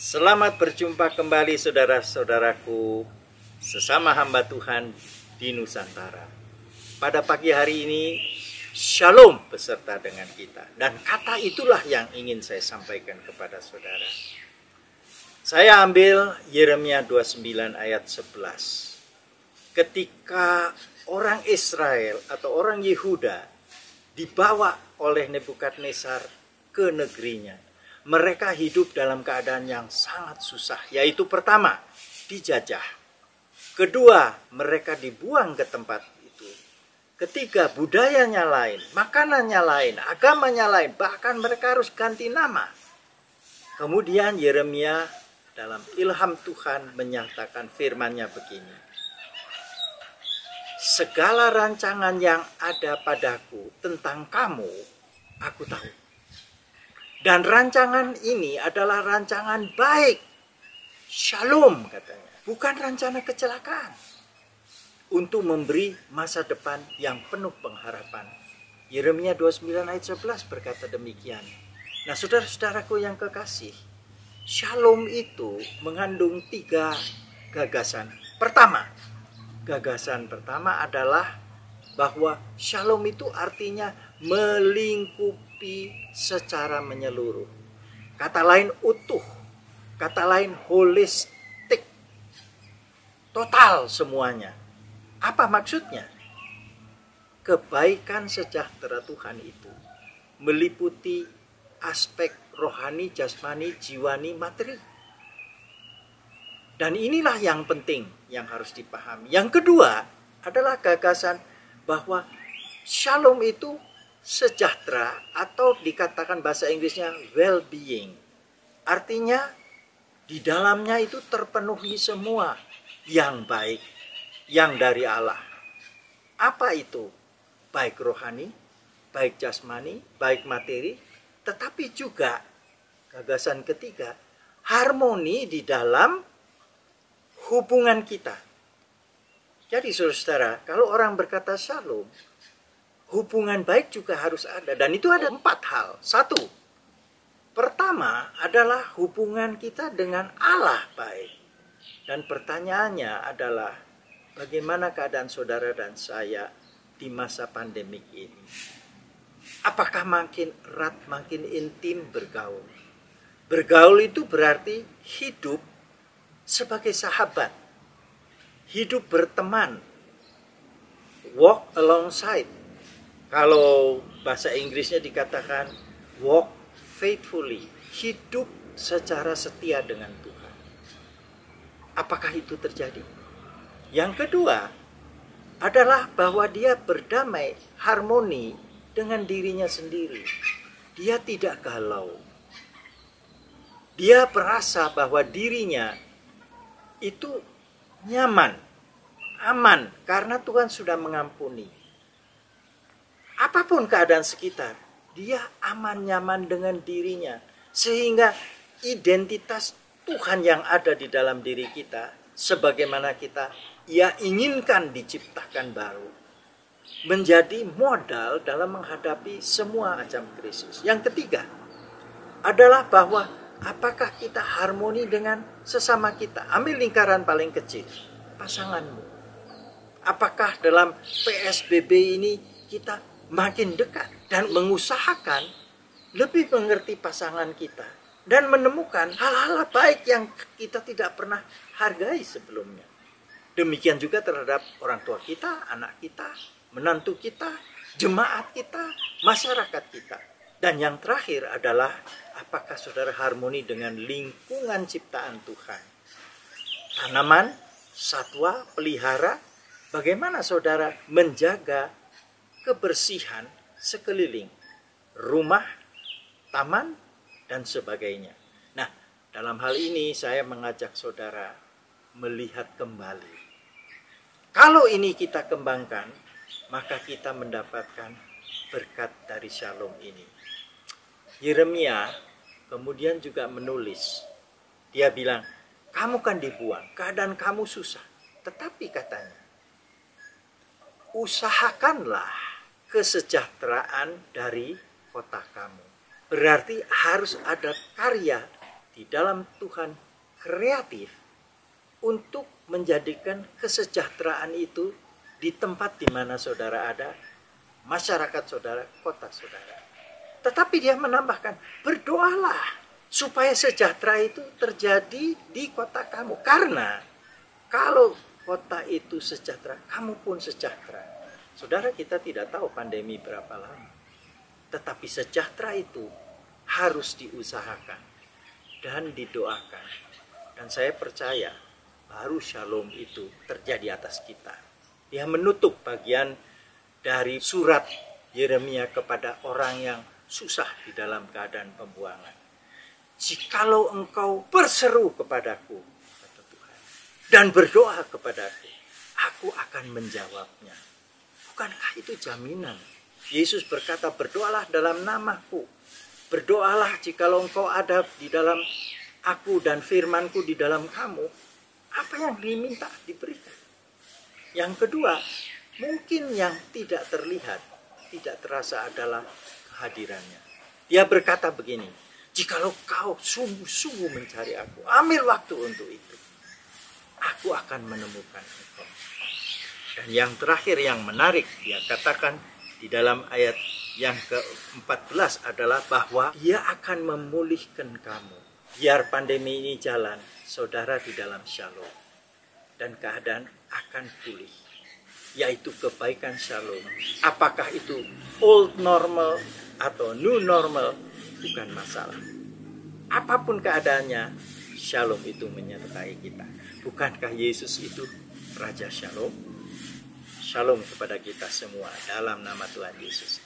Selamat berjumpa kembali saudara-saudaraku sesama hamba Tuhan di Nusantara. Pada pagi hari ini, Shalom beserta dengan kita. Dan kata itulah yang ingin saya sampaikan kepada saudara. Saya ambil Yeremia 29 ayat 11. Ketika orang Israel atau orang Yehuda dibawa oleh Nebukadnezar ke negerinya, mereka hidup dalam keadaan yang sangat susah, yaitu pertama, dijajah. Kedua, mereka dibuang ke tempat itu. Ketiga, budayanya lain, makanannya lain, agamanya lain, bahkan mereka harus ganti nama. Kemudian Yeremia dalam ilham Tuhan menyatakan firman-Nya begini. Segala rancangan yang ada padaku tentang kamu, aku tahu. Dan rancangan ini adalah rancangan baik. Shalom katanya. Bukan rencana kecelakaan. Untuk memberi masa depan yang penuh pengharapan. Yeremia 29 ayat 11 berkata demikian. Nah saudara-saudaraku yang kekasih. Shalom itu mengandung 3 gagasan. Gagasan pertama adalah bahwa shalom itu artinya melingkupi secara menyeluruh. Kata lain utuh, kata lain holistik, total semuanya. Apa maksudnya? Kebaikan sejahtera Tuhan itu meliputi aspek rohani, jasmani, jiwani, materi. Dan inilah yang penting yang harus dipahami. Yang kedua adalah gagasan bahwa shalom itu sejahtera atau dikatakan bahasa Inggrisnya well-being. Artinya di dalamnya itu terpenuhi semua yang baik, yang dari Allah. Apa itu? Baik rohani, baik jasmani, baik materi, tetapi juga gagasan ketiga, harmoni di dalam hubungan kita. Jadi saudara-saudara, kalau orang berkata shalom, hubungan baik juga harus ada. Dan itu ada 4 hal. 1, pertama adalah hubungan kita dengan Allah baik. Dan pertanyaannya adalah, bagaimana keadaan saudara dan saya di masa pandemik ini? Apakah makin erat, makin intim bergaul? Bergaul itu berarti hidup sebagai sahabat. Hidup berteman. Walk alongside. Kalau bahasa Inggrisnya dikatakan walk faithfully, hidup secara setia dengan Tuhan. Apakah itu terjadi? Yang kedua adalah bahwa dia berdamai, harmoni dengan dirinya sendiri. Dia tidak galau. Dia merasa bahwa dirinya itu nyaman, aman, karena Tuhan sudah mengampuni. Apapun keadaan sekitar, dia aman nyaman dengan dirinya. Sehingga identitas Tuhan yang ada di dalam diri kita, sebagaimana ia inginkan diciptakan baru, menjadi modal dalam menghadapi semua macam krisis. Yang ketiga adalah bahwa apakah kita harmoni dengan sesama kita? Ambil lingkaran paling kecil, pasanganmu. Apakah dalam PSBB ini kita makin dekat dan mengusahakan lebih mengerti pasangan kita dan menemukan hal-hal baik yang kita tidak pernah hargai sebelumnya. Demikian juga terhadap orang tua kita, anak kita, menantu kita, jemaat kita, masyarakat kita. Dan yang terakhir adalah apakah saudara harmoni dengan lingkungan ciptaan Tuhan? Tanaman, satwa, pelihara, bagaimana saudara menjaga kebersihan sekeliling, rumah, taman, dan sebagainya. Nah, dalam hal ini saya mengajak saudara melihat kembali. Kalau ini kita kembangkan, maka kita mendapatkan berkat dari shalom ini. Yeremia kemudian juga menulis. Dia bilang, kamu kan dibuang, keadaan kamu susah. Tetapi katanya, usahakanlah kesejahteraan dari kota kamu. Berarti harus ada karya di dalam Tuhan kreatif untuk menjadikan kesejahteraan itu di tempat di mana saudara ada, masyarakat saudara, kota saudara. Tetapi dia menambahkan, berdoalah supaya sejahtera itu terjadi di kota kamu. Karena kalau kota itu sejahtera, kamu pun sejahtera. Saudara, kita tidak tahu pandemi berapa lama. Tetapi sejahtera itu harus diusahakan dan didoakan. Dan saya percaya baru shalom itu terjadi atas kita. Dia menutup bagian dari surat Yeremia kepada orang yang susah di dalam keadaan pembuangan. Jikalau engkau berseru kepadaku, kata Tuhan, dan berdoa kepadaku, aku akan menjawabnya. Bukankah itu jaminan? Yesus berkata, berdoalah dalam namaku. Berdoalah jikalau engkau ada di dalam aku dan firmanku di dalam kamu. Apa yang diminta diberikan. Yang kedua, mungkin yang tidak terlihat, tidak terasa adalah kehadirannya. Dia berkata begini, jikalau kau sungguh-sungguh mencari aku, ambil waktu untuk itu, aku akan menemukan engkau. Dan yang terakhir yang menarik, dia katakan di dalam ayat yang ke-14 adalah bahwa dia akan memulihkan kamu. Biar pandemi ini jalan, saudara di dalam shalom. Dan keadaan akan pulih, yaitu kebaikan shalom. Apakah itu old normal atau new normal, bukan masalah. Apapun keadaannya, shalom itu menyertai kita. Bukankah Yesus itu Raja Shalom? Shalom kepada kita semua dalam nama Tuhan Yesus.